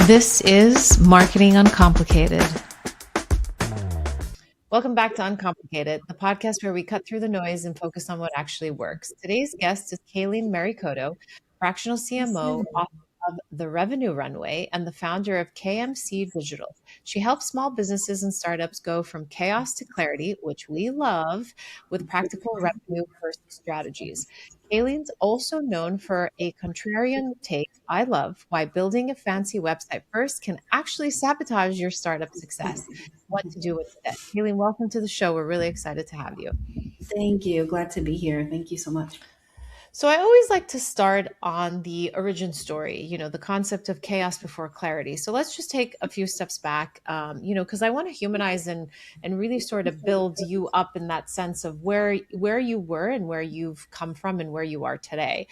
This is Marketing Uncomplicated. Welcome back to Uncomplicated, the podcast where we cut through the noise and focus on what actually works. Today's guest is Kayleen Maricoto, fractional CMO, author of The Revenue Runway, and the founder of KMC Digital. She helps small businesses and startups go from chaos to clarity, which we love, with practical revenue-first strategies. Kayleen's also known for a contrarian take I love, why building a fancy website first can actually sabotage your startup success. What to do instead. Kayleen, welcome to the show. We're really excited to have you. Thank you. Glad to be here. Thank you so much. So I always like to start on the origin story, the concept of chaos before clarity. So let's just take a few steps back, because I want to humanize and really sort of build you up in that sense of where you were and where you've come from and where you are today.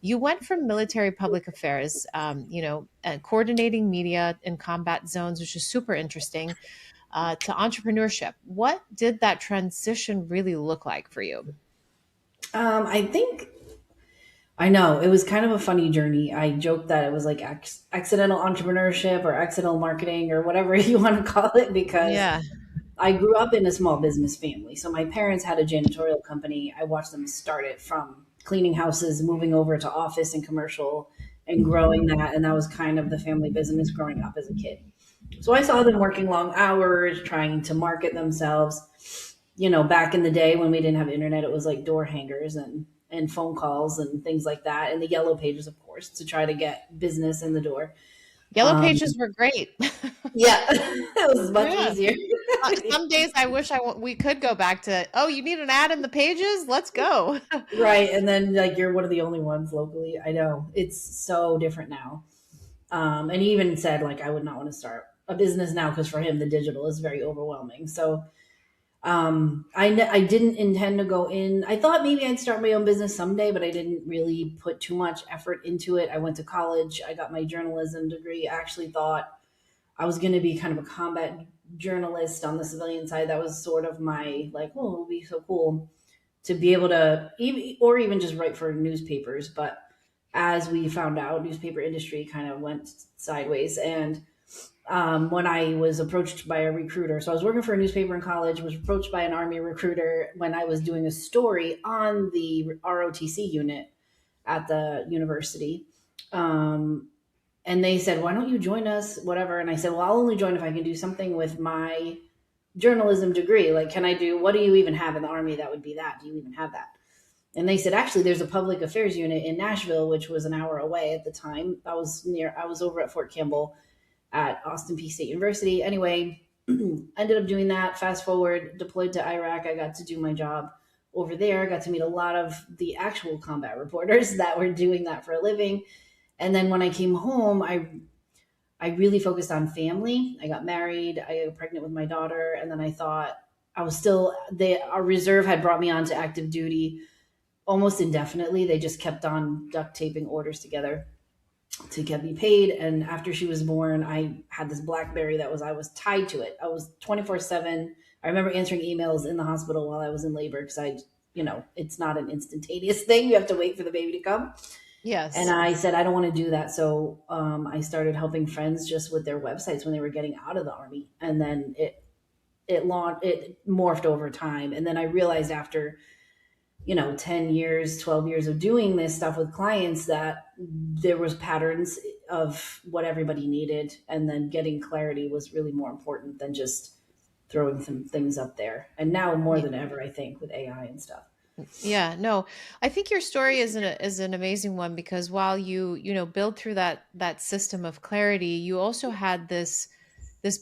You went from military public affairs, coordinating media in combat zones, which is super interesting, to entrepreneurship. What did that transition really look like for you? I think I know it was kind of a funny journey. I joked that it was like accidental entrepreneurship or accidental marketing or whatever you want to call it because Yeah. I grew up in a small business family. So my parents had a janitorial company. I watched them start it from cleaning houses, moving over to office and commercial and growing that. And that was kind of the family business growing up as a kid. So I saw them working long hours, trying to market themselves. Back in the day when we didn't have internet, it was like door hangers and phone calls and things like that, and the yellow pages, of course, to try to get business in the door. Yellow pages were great. Yeah, it was much Yeah. easier. Some days I wish we could go back to, oh, you need an ad in the pages? Let's go. Right, and then like you're one of the only ones locally. I know it's so different now. And he even said like I would not want to start a business now because for him the digital is very overwhelming. So I didn't intend to go in. I thought maybe I'd start my own business someday, but I didn't really put too much effort into it. I went to college. I got my journalism degree. I actually thought I was going to be kind of a combat journalist on the civilian side. That was sort of my like, oh, it would be so cool to be able to even just write for newspapers. But as we found out, newspaper industry kind of went sideways. And when I was approached by a recruiter. So I was working for a newspaper in college, was approached by an Army recruiter when I was doing a story on the ROTC unit at the university. And they said, why don't you join us? Whatever. And I said, well, I'll only join if I can do something with my journalism degree. Like, what do you even have in the Army that would be that? Do you even have that? And they said, actually, there's a public affairs unit in Nashville, which was an hour away at the time. I was over at Fort Campbell at Austin Peay State University. Anyway, ended up doing that. Fast forward, deployed to Iraq. I got to do my job over there. I got to meet a lot of the actual combat reporters that were doing that for a living. And then when I came home, I really focused on family. I got married. I got pregnant with my daughter. And then I thought our reserve had brought me on to active duty almost indefinitely. They just kept on duct taping orders together to get me paid. And after she was born, I had this BlackBerry I was tied to it. I was 24/7. I remember answering emails in the hospital while I was in labor because it's not an instantaneous thing. You have to wait for the baby to come. Yes. And I said, I don't want to do that. So I started helping friends just with their websites when they were getting out of the Army. And then it morphed over time. And then I realized after 10 years, 12 years of doing this stuff with clients that there was patterns of what everybody needed. And then getting clarity was really more important than just throwing some things up there. And now more than ever, I think with AI and stuff. Yeah, no, I think your story is an amazing one because while you build through that system of clarity, you also had this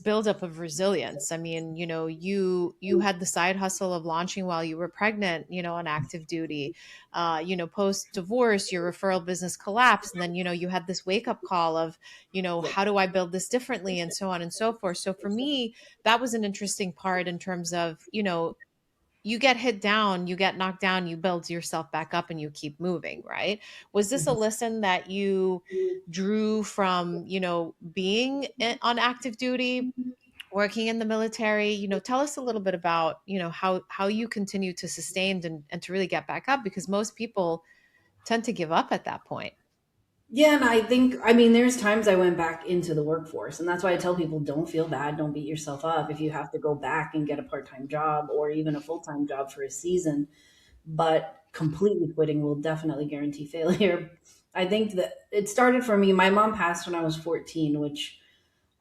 buildup of resilience. I mean, you had the side hustle of launching while you were pregnant, on active duty. Post divorce, your referral business collapsed, and then you had this wake up call of, how do I build this differently, and so on and so forth. So for me, that was an interesting part in terms of, you get hit down, you get knocked down, you build yourself back up and you keep moving, right? Was this a lesson that you drew from, being on active duty, working in the military? Tell us a little bit about, how you continue to sustain and to really get back up because most people tend to give up at that point. Yeah, and I think, I mean, there's times I went back into the workforce, and that's why I tell people don't feel bad, don't beat yourself up if you have to go back and get a part time job or even a full time job for a season. But completely quitting will definitely guarantee failure. I think that it started for me. My mom passed when I was 14, which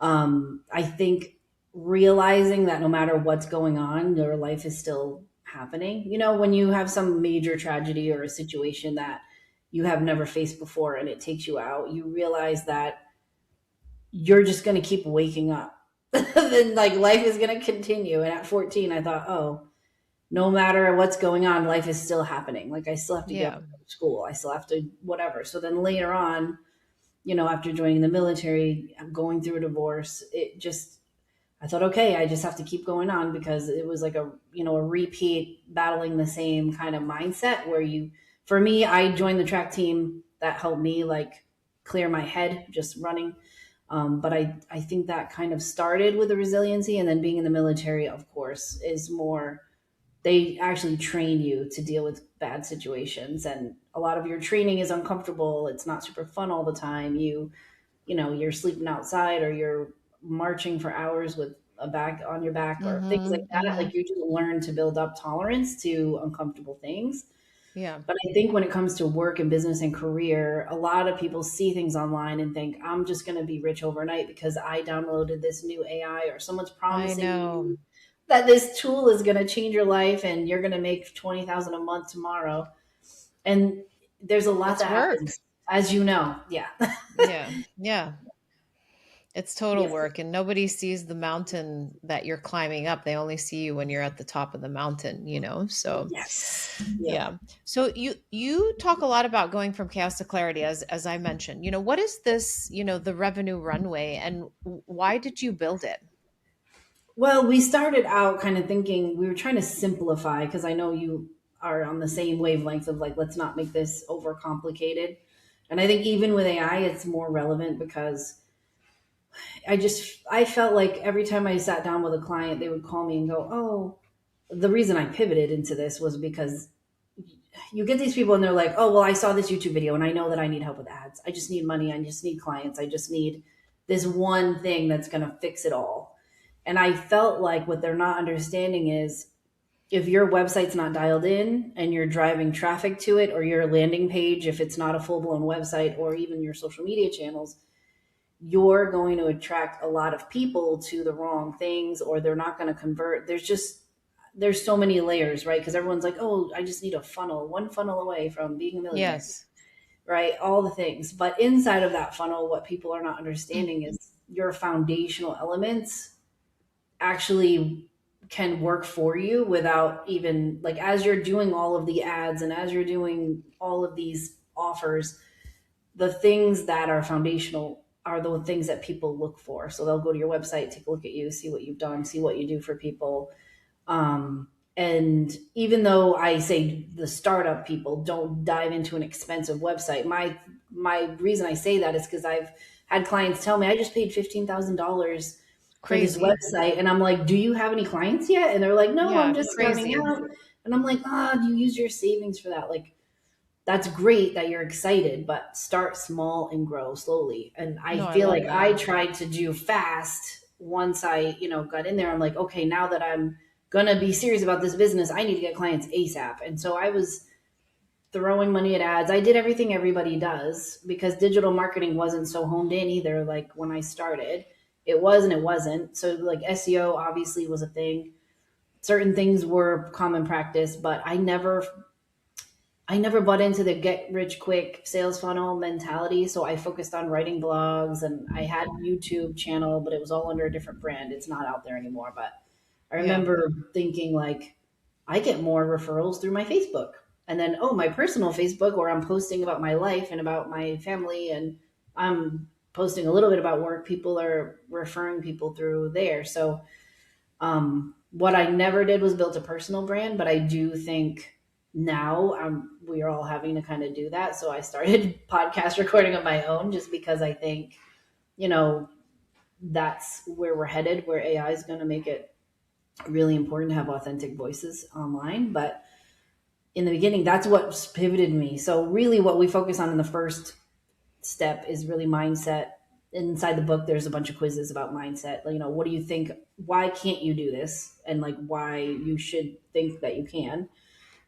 I think realizing that no matter what's going on, your life is still happening. You know, when you have some major tragedy or a situation that you have never faced before and it takes you out, you realize that you're just going to keep waking up. Then, like, life is going to continue. And at 14, I thought, oh, no matter what's going on, life is still happening. Like, I still have to get up Yeah. and go to school. I still have to, whatever. So then later on, you know, after joining the military, going through a divorce, it just, I thought, okay, I just have to keep going on because it was like a, you know, a repeat battling the same kind of mindset where you, for me, I joined the track team that helped me like clear my head just running. But I think that kind of started with the resiliency, and then being in the military, of course, is more, they actually train you to deal with bad situations, and a lot of your training is uncomfortable. It's not super fun all the time. You know, you're sleeping outside or you're marching for hours with a bag on your back or things like Mhm. that. Mhm. Like, you just learn to build up tolerance to uncomfortable things. Yeah. But I think when it comes to work and business and career, a lot of people see things online and think, I'm just going to be rich overnight because I downloaded this new AI, or someone's I promising know. you that this tool is going to change your life and you're going to make 20,000 a month tomorrow. And there's a lot It's that work. happens, as you know. Yeah. Yeah. Yeah. It's total Yeah. work, and nobody sees the mountain that you're climbing up. They only see you when you're at the top of the mountain, you know? So, Yes. Yeah. yeah. So you talk a lot about going from chaos to clarity, as I mentioned. You know, what is this, the revenue runway, and why did you build it? Well, we started out kind of thinking we were trying to simplify, because I know you are on the same wavelength of like, let's not make this overcomplicated. And I think even with AI, it's more relevant because I felt like every time I sat down with a client, they would call me and go, "Oh, the reason I pivoted into this was because you get these people and they're like, oh, well, I saw this YouTube video and I know that I need help with ads. I just need money. I just need clients. I just need this one thing that's going to fix it all." And I felt like what they're not understanding is, if your website's not dialed in and you're driving traffic to it, or your landing page, if it's not a full blown website, or even your social media channels, you're going to attract a lot of people to the wrong things, or they're not going to convert. There's so many layers, right? Because everyone's like, oh, I just need a funnel, one funnel away from being a millionaire, Yes. right? All the things. But inside of that funnel, what people are not understanding is your foundational elements actually can work for you without even, like, as you're doing all of the ads and as you're doing all of these offers, the things that are foundational are the things that people look for. So they'll go to your website, take a look at you, see what you've done, see what you do for people. And even though I say the startup people don't dive into an expensive website, my reason I say that is because I've had clients tell me, I just paid $15,000 for this Crazy. website, and I'm like, do you have any clients yet? And they're like, no, I'm Yeah, just starting crazy. out. And I'm like, do you use your savings for that? Like, that's great that you're excited, but start small and grow slowly. And I No, I feel love like that. I tried to do fast once I, got in there. I'm like, okay, now that I'm going to be serious about this business, I need to get clients ASAP. And so I was throwing money at ads. I did everything everybody does because digital marketing wasn't so honed in either. Like, when I started, it was and it wasn't. So, like, SEO obviously was a thing. Certain things were common practice, but I never bought into the get rich quick sales funnel mentality. So I focused on writing blogs, and I had a YouTube channel, but it was all under a different brand. It's not out there anymore. But I Yeah. remember thinking, like, I get more referrals through my Facebook. And then, oh, my personal Facebook, where I'm posting about my life and about my family, and I'm posting a little bit about work, people are referring people through there. So what I never did was built a personal brand, but I do think now we are all having to kind of do that. So I started podcast recording of my own, just because I think, you know, that's where we're headed, where AI is going to make it really important to have authentic voices online. But in the beginning, that's what pivoted me. So really what we focus on in the first step is really mindset. Inside the book, there's a bunch of quizzes about mindset. You know, what do you think? Why can't you do this? And like why you should think that you can.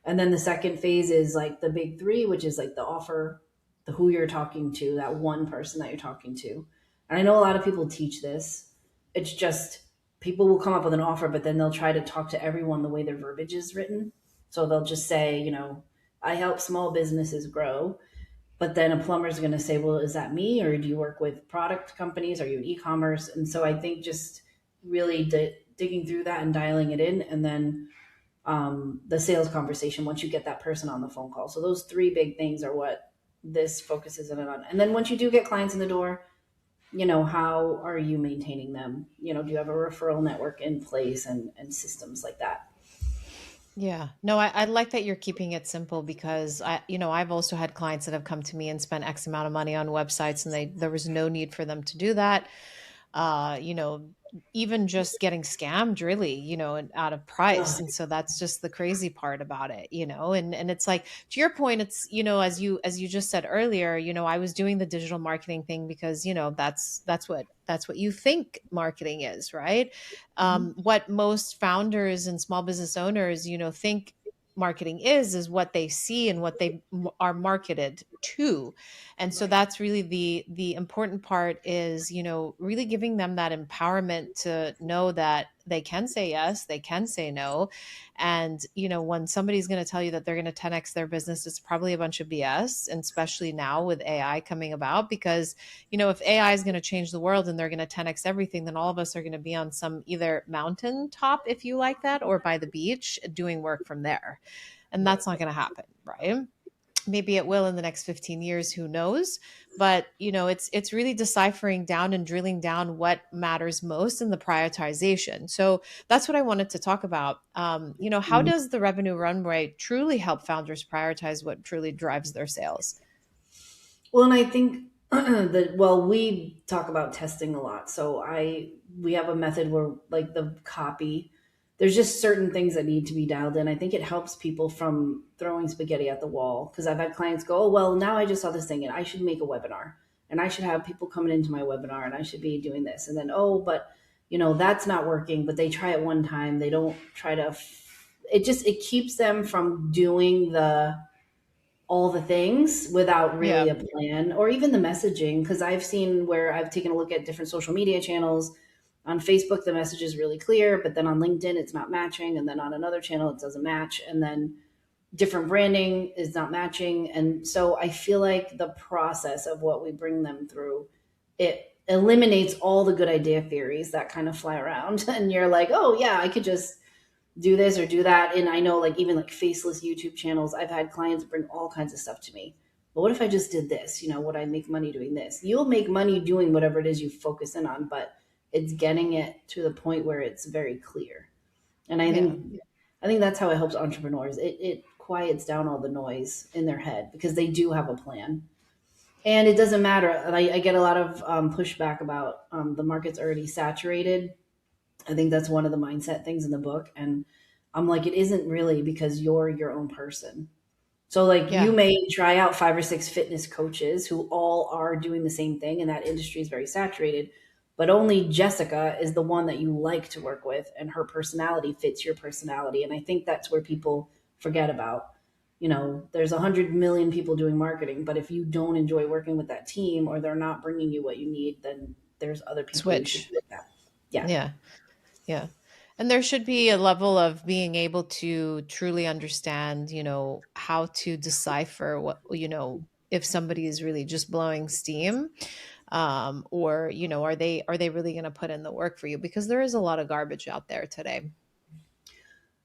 And then the second phase is like the big three, which is like the offer, the who you're talking to, that one person that you're talking to. And I know a lot of people teach this. It's just people will come up with an offer, but then they'll try to talk to everyone the way their verbiage is written. So they'll just say, you know, I help small businesses grow. But then a plumber is going to say, well, is that me? Or do you work with product companies? Are you in e-commerce? And so I think just really digging through that and dialing it in. And then the sales conversation once you get that person on the phone call. So those three big things are what this focuses in on. And then once you do get clients in the door, you know, how are you maintaining them? You know, do you have a referral network in place and systems like that? Yeah. No, I like that you're keeping it simple because I've also had clients that have come to me and spent X amount of money on websites and there was no need for them to do that. uh, you know, Even just getting scammed really, and out of price. Ugh, And so that's just the crazy part about it, and it's like, to your point, it's, as you just said earlier, I was doing the digital marketing thing because, that's what you think marketing is, right? mhm. What most founders and small business owners, think marketing is what they see and what they are marketed to. And so Right. that's really the important part is, really giving them that empowerment to know that they can say yes, they can say no. And, when somebody's going to tell you that they're going to 10x their business, it's probably a bunch of BS, and especially now with AI coming about, because, if AI is going to change the world and they're going to 10x everything, then all of us are going to be on some either mountain top, if you like that, or by the beach doing work from there. And that's not going to happen, right? Maybe it will in the next 15 years, who knows? But it's really deciphering down and drilling down what matters most in the prioritization. So that's what I wanted to talk about. How Mhm. does the revenue runway truly help founders prioritize what truly drives their sales? Well, and I think that well, we talk about testing a lot. So we have a method where like the copy, there's just certain things that need to be dialed in. I think it helps people from throwing spaghetti at the wall because I've had clients go, "Oh, well, now I just saw this thing and I should make a webinar and I should have people coming into my webinar and I should be doing this." And then, "Oh, but that's not working." But they try it one time. They don't try to it keeps them from doing the all the things without Yeah. really a plan or even the messaging. Because I've seen where I've taken a look at different social media channels. On Facebook, the message is really clear, but then on LinkedIn, it's not matching. And then on another channel, it doesn't match. And then different branding is not matching. And so I feel like the process of what we bring them through, it eliminates all the good idea theories that kind of fly around. And you're like, oh, yeah, I could just do this or do that. And I know like even like faceless YouTube channels, I've had clients bring all kinds of stuff to me. But what if I just did this? Would I make money doing this? You'll make money doing whatever it is you focus in on, but it's getting it to the point where it's very clear. And Yeah. I think that's how it helps entrepreneurs. It quiets down all the noise in their head because they do have a plan. And it doesn't matter. I get a lot of pushback about the market's already saturated. I think that's one of the mindset things in the book. And I'm like, it isn't really because you're your own person. So, like, you Yeah. may try out 5 or 6 fitness coaches who all are doing the same thing, and that industry is very saturated. But only Jessica is the one that you like to work with, and her personality fits your personality. And I think that's where people forget about. There's 100 million people doing marketing, but if you don't enjoy working with that team or they're not bringing you what you need, then there's other people you should Switch. do with that. Yeah. Yeah. Yeah. And there should be a level of being able to truly understand, how to decipher what, if somebody is really just blowing steam, or, are they really going to put in the work for you? Because there is a lot of garbage out there today.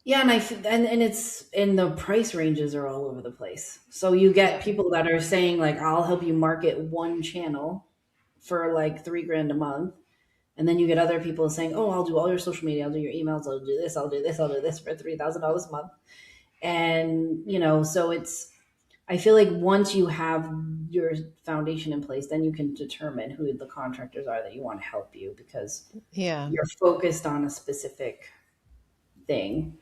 Yeah, and it's and the price ranges are all over the place. So you get Yeah. people that are saying like, "I'll help you market one channel for like 3 grand a month," and then you get other people saying, "Oh, I'll do all your social media, I'll do your emails, I'll do this, I'll do this, I'll do this for $3,000 a month." And so it's I feel like once you have your foundation in place, then you can determine who the contractors are that you want to help you because Yeah. you're focused on a specific thing.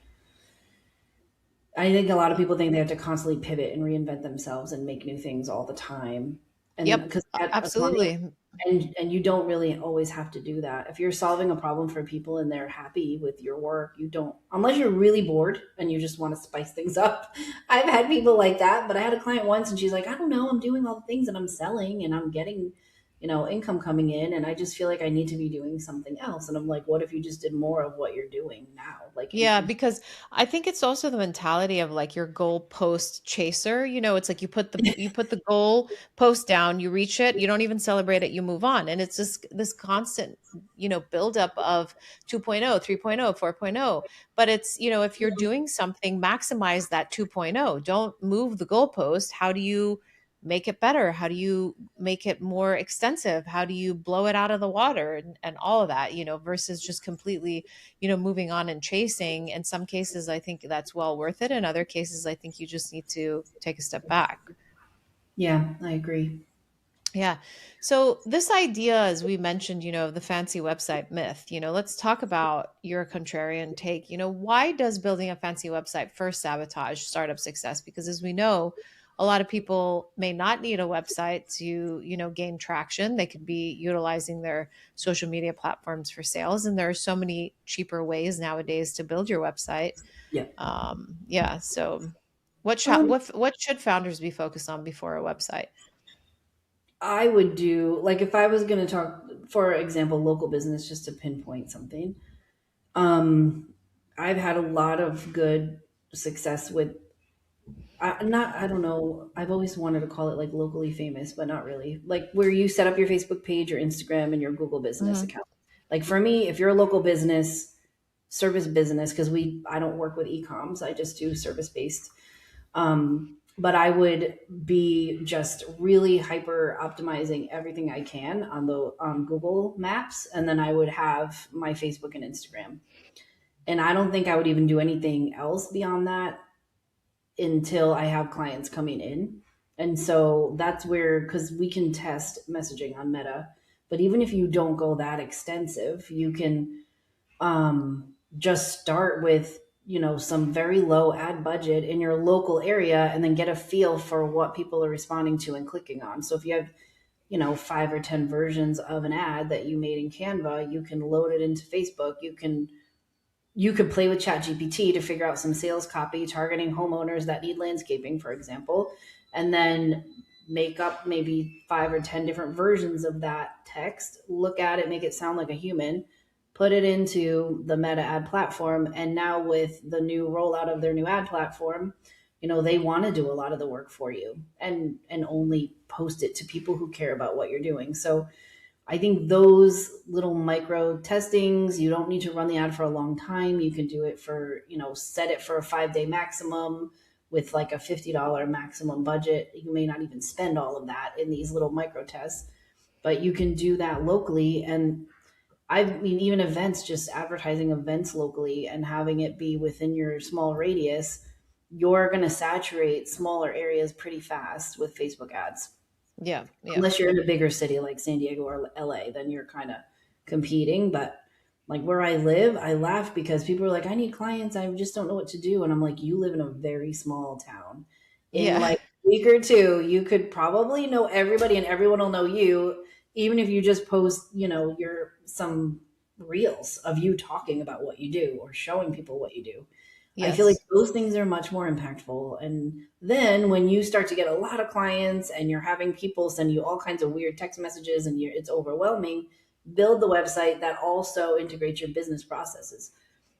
I think a lot of people think they have to constantly pivot and reinvent themselves and make new things all the time. And Yep. because a client, Absolutely. and you don't really always have to do that. If you're solving a problem for people and they're happy with your work, you don't, unless you're really bored and you just want to spice things up. I've had people like that, but I had a client once and she's like, I don't know, I'm doing all the things and I'm selling and I'm getting, income coming in, and I just feel like I need to be doing something else. And I'm like, what if you just did more of what you're doing now? Like you Yeah, can. because I think it's also the mentality of like your goal post chaser. It's like you put the goal post down, you reach it, you don't even celebrate it, you move on. And it's just this constant, buildup of 2.0, 3.0, 4.0. But it's, if you're doing something, maximize that 2.0. Don't move the goalpost. How do you make it better? How do you make it more extensive? How do you blow it out of the water and all of that, versus just completely moving on and chasing. In some cases, I think that's well worth it. In other cases, I think you just need to take a step back. Yeah, I agree. Yeah. So this idea, as we mentioned, the fancy website myth, let's talk about your contrarian take. Why does building a fancy website first sabotage startup success? Because as we know, a lot of people may not need a website to, gain traction. They could be utilizing their social media platforms for sales. And there are so many cheaper ways nowadays to build your website. Yeah. Yeah. So Um, what should founders be focused on before a website? I would do, like, if I was going to talk, for example, local business, just to pinpoint something. Um, I've had a lot of good success with, I don't know. I've always wanted to call it like locally famous, but not really. Like where you set up your Facebook page, your Instagram, and your Google business Mhm. account. Like for me, if you're a local business, service business, because I don't work with e-coms, I just do service based. But I would be just really hyper optimizing everything I can on the on Google Maps, and then I would have my Facebook and Instagram. And I don't think I would even do anything else beyond that until I have clients coming in. And so that's where, because we can test messaging on Meta, but even if you don't go that extensive, you can just start with some very low ad budget in your local area and then get a feel for what people are responding to and clicking on. So if you have 5 or 10 versions of an ad that you made in Canva, you can load it into Facebook. You could play with ChatGPT to figure out some sales copy targeting homeowners that need landscaping, for example, and then make up maybe 5 or 10 different versions of that text, look at it, make it sound like a human, put it into the Meta ad platform. And now, with the new rollout of their new ad platform, they want to do a lot of the work for you and only post it to people who care about what you're doing. So I think those little micro testings, you don't need to run the ad for a long time. You can do it for, set it for a 5 day maximum with like a $50 maximum budget. You may not even spend all of that in these little micro tests, but you can do that locally. And I mean, even events, just advertising events locally and having it be within your small radius, you're going to saturate smaller areas pretty fast with Facebook ads. Yeah. Yeah. Unless you're in a bigger city like San Diego or LA, then you're kind of competing. But like where I live, I laugh because people are like, I need clients. I just don't know what to do. And I'm like, you live in a very small town. In Yeah. like a week or two, you could probably know everybody and everyone will know you, even if you just post, your some reels of you talking about what you do or showing people what you do. I feel like Yes. those things are much more impactful. And then when you start to get a lot of clients and you're having people send you all kinds of weird text messages and it's overwhelming, build the website that also integrates your business processes.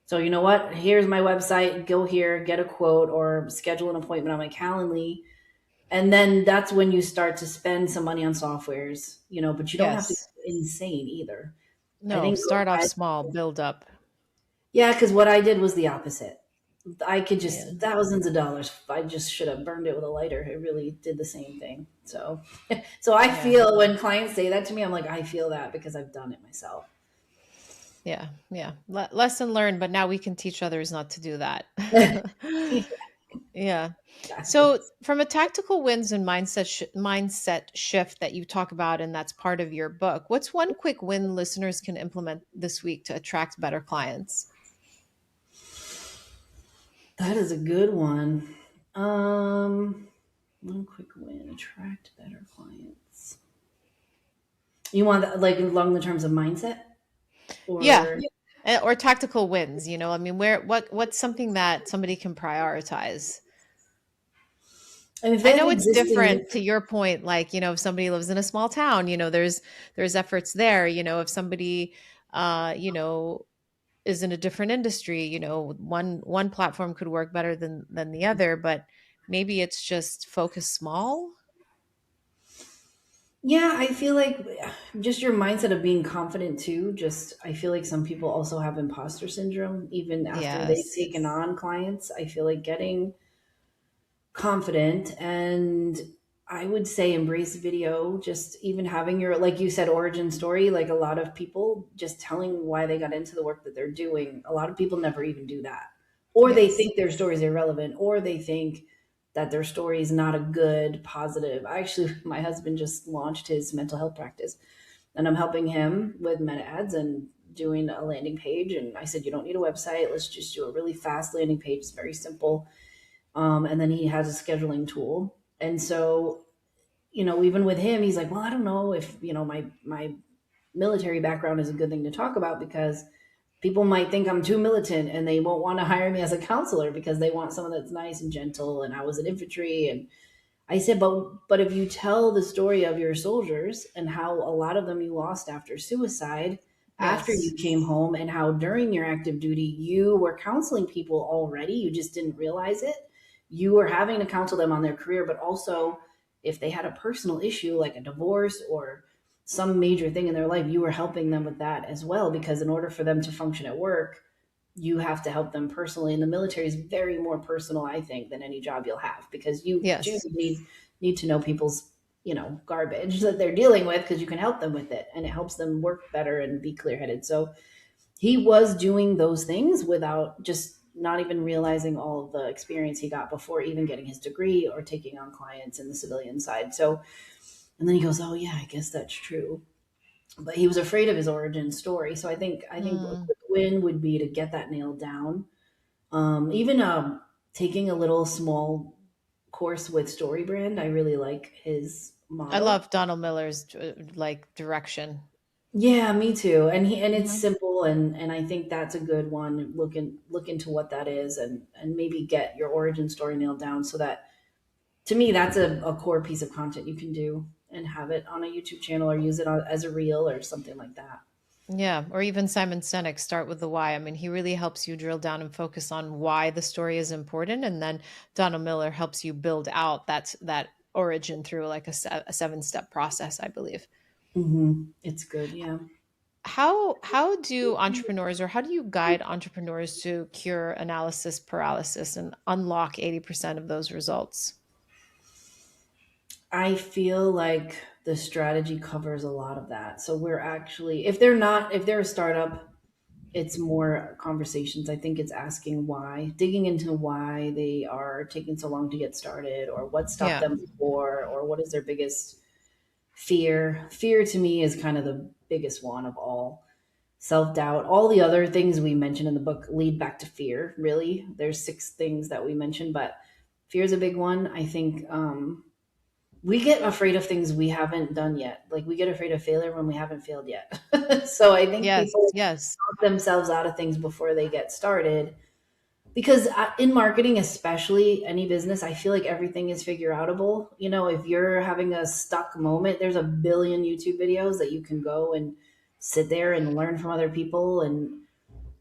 So, you know what? Here's my website. Go here, get a quote, or schedule an appointment on my Calendly. And then that's when you start to spend some money on softwares, but you don't have to Yes. go insane either. I No, think, start off small, build up. yeah, because what I did was the opposite. I could Yeah. just thousands of dollars. I just should have burned it with a lighter. It really did the same thing. So, so I Yeah. feel when clients say that to me, I'm like, I feel that because I've done it myself. Yeah. Yeah. Lesson learned, but now we can teach others not to do that. Yeah. Exactly. So, from a tactical wins and mindset shift that you talk about, and that's part of your book, what's one quick win listeners can implement this week to attract better clients? That is a good one. Um, One quick win: attract better clients. You want that, like along the terms of mindset, Yeah. or Or tactical wins, I mean, what's something that somebody can prioritize? I mean, I I feel like know it's existing. different to your point, like, if somebody lives in a small town, there's efforts there, if somebody uh, you know, is in a different industry, one platform could work better than the other, but maybe it's just focus small. Yeah, I feel like just your mindset of being confident too. Just I feel like some people also have imposter syndrome even after they've Yes. taken on clients. I feel like getting confident, and I would say embrace video. Just even having your, like you said, origin story. Like a lot of people just telling why they got into the work that they're doing. A lot of people never even do that, or they Yes. think their story is irrelevant, or they think that their story is not a good positive. I actually, my husband just launched his mental health practice, and I'm helping him with meta ads and doing a landing page. And I said, you don't need a website. Let's just do a really fast landing page. It's very simple. And then he has a scheduling tool. And so, even with him, he's like, well, I don't know if, my military background is a good thing to talk about because people might think I'm too militant and they won't want to hire me as a counselor because they want someone that's nice and gentle. And I was in infantry. And I said, but if you tell the story of your soldiers and how a lot of them you lost after suicide, after Yes. you came home, and how during your active duty you were counseling people already, you just didn't realize it. You were having to counsel them on their career, but also if they had a personal issue like a divorce or some major thing in their life, you were helping them with that as well. Because in order for them to function at work, you have to help them personally, and the military is very more personal, I think, than any job you'll have, because you do Yes. need to know people's garbage that they're dealing with, because you can help them with it and it helps them work better and be clear-headed. So he was doing those things without, just not even realizing all of the experience he got before even getting his degree or taking on clients in the civilian side. So, and then he goes, oh yeah, I guess that's true. But he was afraid of his origin story. So I think a Mm. quick win would be to get that nailed down. Even taking a little small course with StoryBrand, I really like his I model. love Donald Miller's like direction. Yeah, me too. And it's Mhm. simple, and I think that's a good one. Look into what that is, and maybe get your origin story nailed down, so that, to me, that's a core piece of content you can do and have it on a YouTube channel or use it as a reel or something like that. Yeah, or even Simon Sinek, start with the why. I mean, he really helps you drill down and focus on why the story is important, and then Donald Miller helps you build out that origin through like a 7-step process, I believe. It's good, yeah. How do entrepreneurs, or how do you guide entrepreneurs to cure analysis paralysis and unlock 80% of those results? I feel like the strategy covers a lot of that. So we're actually, if they're a startup, it's more conversations. I think it's asking why, digging into why they are taking so long to get started, or what stopped Yeah. them before, or what is their biggest fear. Fear to me is kind of the biggest one of all. Self doubt. All the other things we mentioned in the book lead back to fear, really. There's 6 things that we mentioned, but fear is a big one. I think we get afraid of things we haven't done yet. Like we get afraid of failure when we haven't failed yet. So I think Yes. people Yes. talk themselves out of things before they get started. Because in marketing, especially any business, I feel like everything is figure outable. If you're having a stuck moment, there's a billion YouTube videos that you can go and sit there and learn from other people. And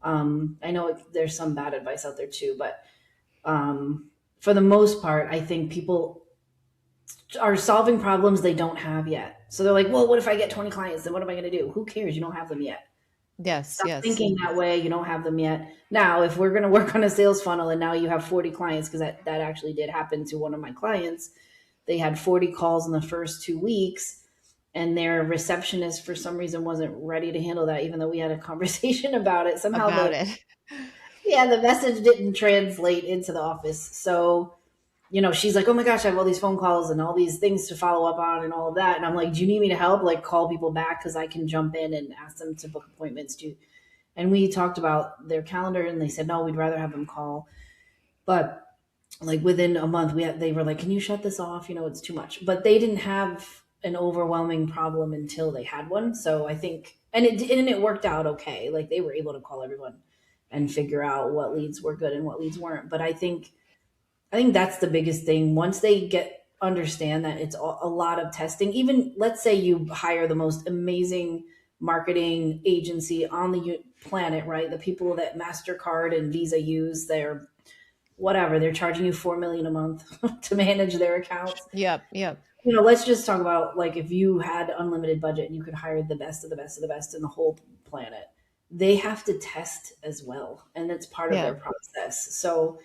I know there's some bad advice out there too, but for the most part, I think people are solving problems they don't have yet. So they're like, well, what if I get 20 clients? Then what am I going to do? Who cares? You don't have them yet. Yes. Stop Yes. thinking that way. You don't have them yet. Now, if we're going to work on a sales funnel and now you have 40 clients, because that actually did happen to one of my clients, they had 40 calls in the first 2 weeks, and their receptionist, for some reason, wasn't ready to handle that, even though we had a conversation about it. Somehow About it. the message didn't translate into the office. So she's like, oh my gosh, I have all these phone calls and all these things to follow up on and all of that. And I'm like, do you need me to help? Like, call people back because I can jump in and ask them to book appointments too. And we talked about their calendar, and they said, no, we'd rather have them call. But like within a month they were like, can you shut this off, it's too much. But they didn't have an overwhelming problem until they had one. So I think, and it worked out okay. Like they were able to call everyone and figure out what leads were good and what leads weren't. But I think that's the biggest thing. Once they get understand that it's a lot of testing, even let's say you hire the most amazing marketing agency on the planet, right? The people that MasterCard and Visa use, they're whatever, they're charging you 4 million a month to manage their accounts. Yep. Yep. Let's just talk about like if you had unlimited budget and you could hire the best of the best of the best in the whole planet, they have to test as well. And that's part of Yeah. their process. So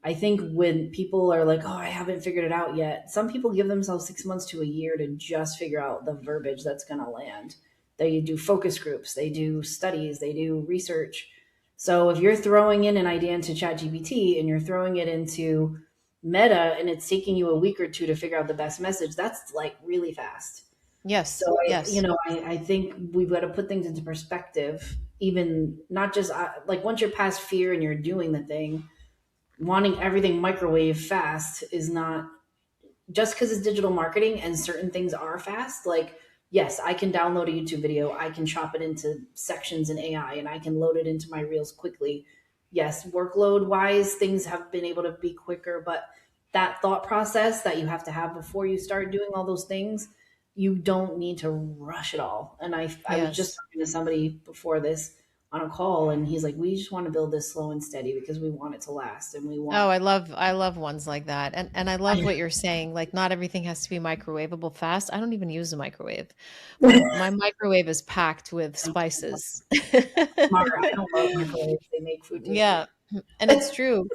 I think when people are like, oh, I haven't figured it out yet, some people give themselves 6 months to a year to just figure out the verbiage that's going to land. They do focus groups, they do studies, they do research. So if you're throwing in an idea into ChatGPT and you're throwing it into Meta and it's taking you a week or two to figure out the best message, that's like really fast. Yes. So Yes. I think we've got to put things into perspective, even not just like once you're past fear and you're doing the thing, wanting everything microwave fast is not just because it's digital marketing and certain things are fast. Like, yes, I can download a YouTube video, I can chop it into sections in AI, and I can load it into my reels quickly. Yes, workload wise, things have been able to be quicker, but that thought process that you have to have before you start doing all those things, you don't need to rush it all. And I was just Yes. talking to somebody before this on a call, and he's like, we just want to build this slow and steady because we want it to last and we Oh, want. I love ones like that. And I love what you're saying. Like not everything has to be microwavable fast. I don't even use a microwave. My microwave is packed with spices. Smart. I don't love microwaves. They make food taste Yeah. worse. And it's true.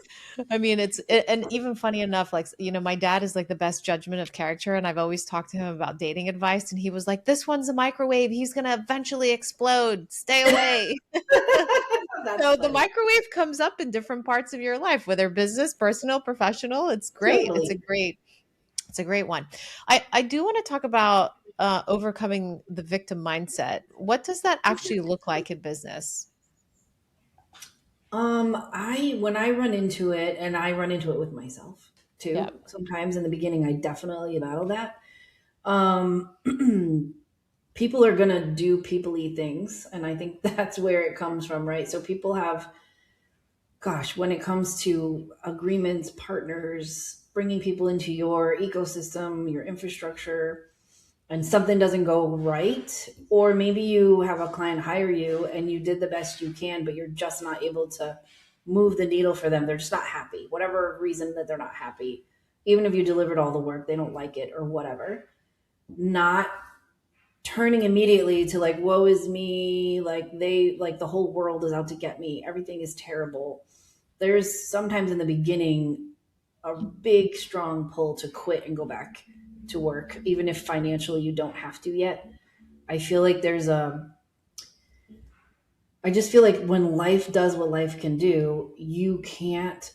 I mean, and even funny enough, like, my dad is like the best judgment of character. And I've always talked to him about dating advice. And he was like, this one's a microwave. He's going to eventually explode. Stay away. That's So the funny. microwave comes up in different parts of your life, whether business, personal, professional. It's great. Totally. It's a great one. I do want to talk about overcoming the victim mindset. What does that actually look like in business? I when I run into it, and I run into it with myself Yeah. too. Sometimes in the beginning, I definitely battle that. People are gonna do peoply things, and I think that's where it comes from, right? So people have, gosh, when it comes to agreements, partners, bringing people into your ecosystem, your infrastructure, and something doesn't go right, or maybe you have a client hire you and you did the best you can, but you're just not able to move the needle for them. They're just not happy, whatever reason that they're not happy. Even if you delivered all the work, they don't like it or whatever. Not turning immediately to like, woe is me, like the whole world is out to get me, everything is terrible. There's sometimes in the beginning a big strong pull to quit and go back to work, even if financially you don't have to yet. I feel like I just feel like when life does what life can do, you can't.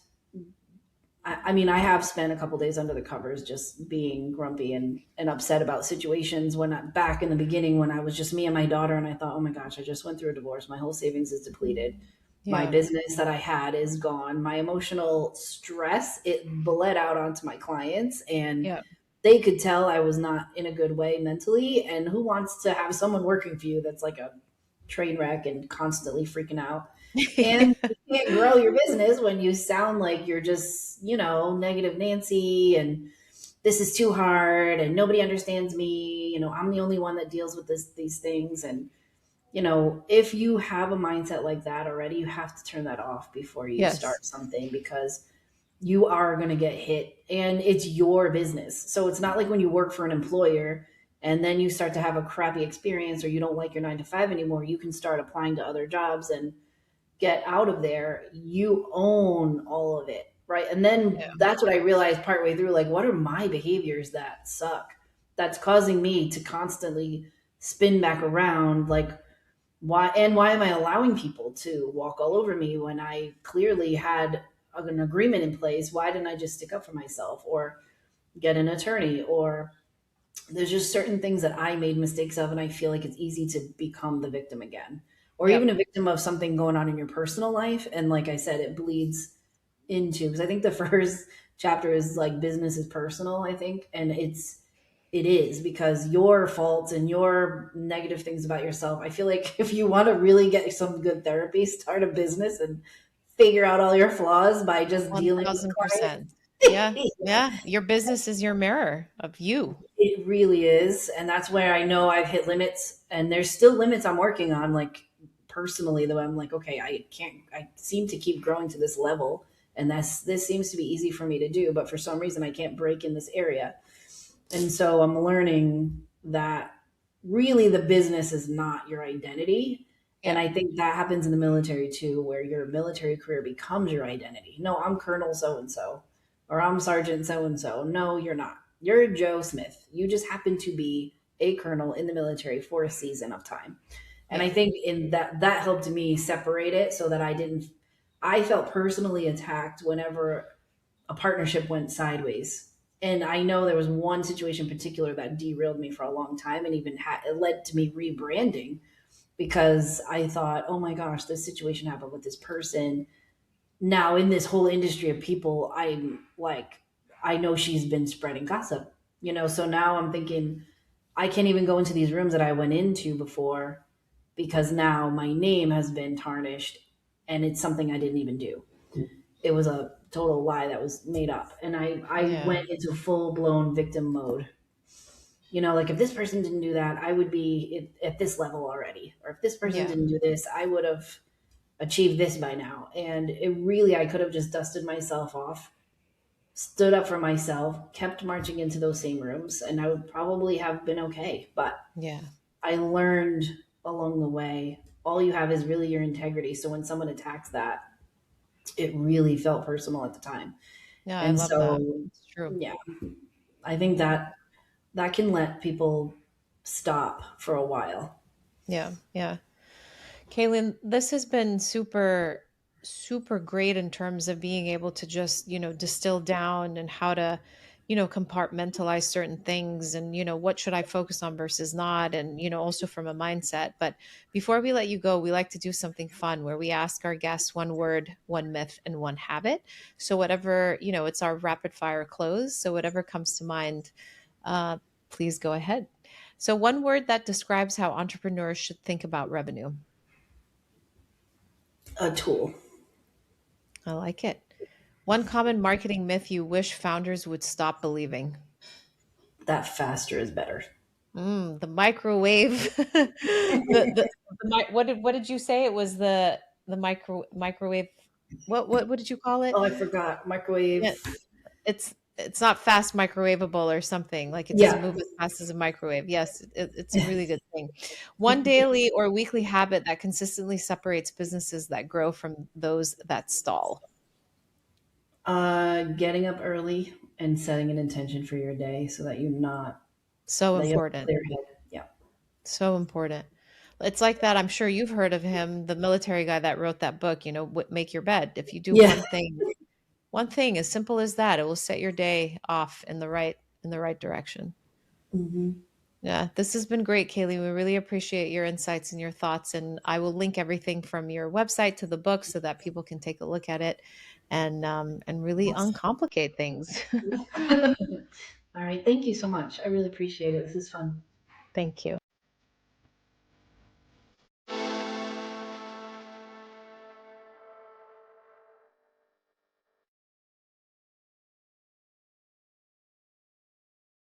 I mean, I have spent a couple days under the covers just being grumpy and upset about situations when back in the beginning when I was just me and my daughter, and I thought, oh my gosh, I just went through a divorce. My whole savings is depleted. My Yeah. business that I had is gone. My emotional stress, it bled out onto my clients, and Yeah. they could tell I was not in a good way mentally. And who wants to have someone working for you that's like a train wreck and constantly freaking out? And you can't grow your business when you sound like you're just, negative Nancy and this is too hard and nobody understands me. I'm the only one that deals with these things. And, if you have a mindset like that already, you have to turn that off before you Yes. start something because you are going to get hit and it's your business. So it's not like when you work for an employer and then you start to have a crappy experience or you don't like your 9 to 5 anymore, you can start applying to other jobs and get out of there. You own all of it. Right. And then Yeah. that's what I realized partway through, like, what are my behaviors that suck? That's causing me to constantly spin back around. Like, why am I allowing people to walk all over me when I clearly had an agreement in place? Why didn't I just stick up for myself or get an attorney? Or there's just certain things that I made mistakes of, and I feel like it's easy to become the victim again, or even Yep. a victim of something going on in your personal life. And like I said, it bleeds into, because I think the first chapter is like business is personal, I think, and it is because your faults and your negative things about yourself. I feel like if you want to really get some good therapy, start a business and figure out all your flaws by just dealing with 1000%. Yeah. clients. Yeah. Your business is your mirror of you. It really is. And that's where I know I've hit limits. And there's still limits I'm working on, like personally, though I'm like, okay, I seem to keep growing to this level. And this seems to be easy for me to do. But for some reason, I can't break in this area. And so I'm learning that really the business is not your identity. And Yeah. I think that happens in the military too, where your military career becomes your identity. No, I'm Colonel so and so, or I'm Sergeant so and so. No, you're not. You're Joe Smith. You just happen to be a colonel in the military for a season of time. And I Yeah. think in that helped me separate it so that I felt personally attacked whenever a partnership went sideways. And I know there was one situation in particular that derailed me for a long time and even it led to me rebranding because I thought, oh my gosh, this situation happened with this person. Now, in this whole industry of people, I'm like, I know she's been spreading gossip, so now I'm thinking, I can't even go into these rooms that I went into before because now my name has been tarnished and it's something I didn't even do. It was a total lie that was made up. And I Yeah. went into full blown victim mode. Like if this person didn't do that, I would be at this level already. Or if this person Yeah. didn't do this, I would have achieved this by now. And it really, I could have just dusted myself off, stood up for myself, kept marching into those same rooms, and I would probably have been okay. But Yeah. I learned along the way, all you have is really your integrity. So when someone attacks that, it really felt personal at the time. Yeah. I And love that. so, It's true. yeah, I think that can let people stop for a while. Yeah. Yeah. Kaylin, this has been super, super great in terms of being able to just, distill down and how to, compartmentalize certain things and, what should I focus on versus not. And, also from a mindset. But before we let you go, we like to do something fun where we ask our guests one word, one myth, and one habit. So whatever, it's our rapid fire close. So whatever comes to mind, uh, please go ahead. So one word that describes how entrepreneurs should think about revenue. A tool. I like it. One common marketing myth you wish founders would stop believing. That faster is better. The microwave. What did you say? It was the microwave. What did you call it? Oh, I forgot. Yeah, Microwave. it's not fast microwavable or something. Like it doesn't Yeah. move as fast as a microwave. Yes, it's a really good thing. One daily or weekly habit that consistently separates businesses that grow from those that stall. Getting up early and setting an intention for your day so that So that you have a important. clear head. Yeah. So important. It's like that. I'm sure you've heard of him, the military guy that wrote that book, Make Your Bed. If you do Yeah. one thing as simple as that, it will set your day off in the right direction. Hmm. Yeah, this has been great, Kaylee. We really appreciate your insights and your thoughts. And I will link everything from your website to the book so that people can take a look at it and really Awesome. uncomplicate things. All right. Thank you so much. I really appreciate it. This is fun. Thank you.